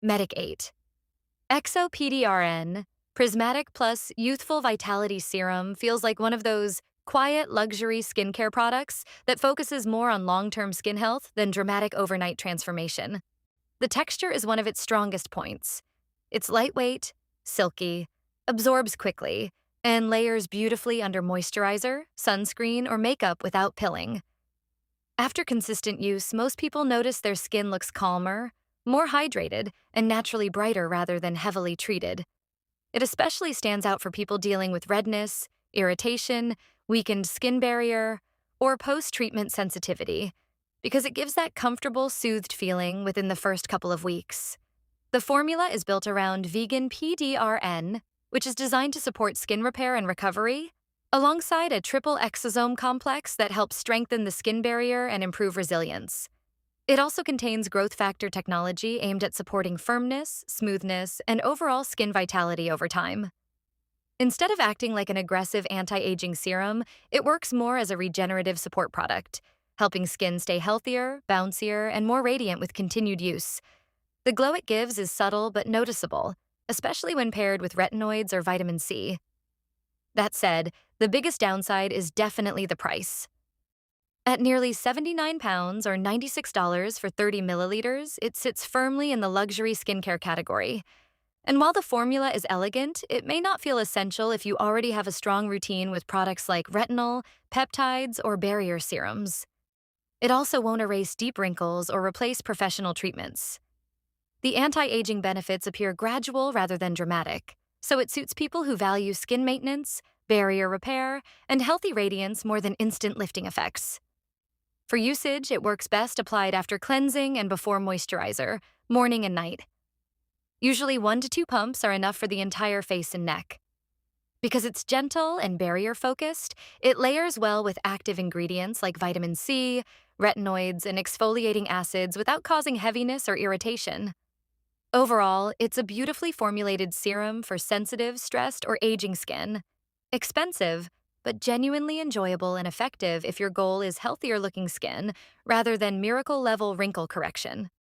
Medik8 EXO-PDRN Prismatic plus Youthful Vitality Serum feels like one of those quiet luxury skincare products that focuses more on long-term skin health than dramatic overnight transformation. The texture is one of its strongest points. It's lightweight, silky, absorbs quickly, and layers beautifully under moisturizer, sunscreen, or makeup without pilling. After consistent use, most people notice their skin looks calmer, more hydrated, and naturally brighter rather than heavily treated. It especially stands out for people dealing with redness, irritation, weakened skin barrier, or post-treatment sensitivity, because it gives that comfortable, soothed feeling within the first couple of weeks. The formula is built around vegan PDRN, which is designed to support skin repair and recovery, alongside a triple exosome complex that helps strengthen the skin barrier and improve resilience. It also contains growth factor technology aimed at supporting firmness, smoothness, and overall skin vitality over time. Instead of acting like an aggressive anti-aging serum, it works more as a regenerative support product, helping skin stay healthier, bouncier, and more radiant with continued use. The glow it gives is subtle but noticeable, especially when paired with retinoids or vitamin C. That said, the biggest downside is definitely the price. At nearly £79 or $96 for 30 milliliters, it sits firmly in the luxury skincare category. And while the formula is elegant, it may not feel essential if you already have a strong routine with products like retinol, peptides, or barrier serums. It also won't erase deep wrinkles or replace professional treatments. The anti-aging benefits appear gradual rather than dramatic, so it suits people who value skin maintenance, barrier repair, and healthy radiance more than instant lifting effects. For usage, it works best applied after cleansing and before moisturizer, morning and night. Usually 1 to 2 pumps are enough for the entire face and neck. Because it's gentle and barrier-focused, it layers well with active ingredients like vitamin C, retinoids, and exfoliating acids without causing heaviness or irritation. Overall, it's a beautifully formulated serum for sensitive, stressed, or aging skin. Expensive, but genuinely enjoyable and effective if your goal is healthier-looking skin rather than miracle-level wrinkle correction.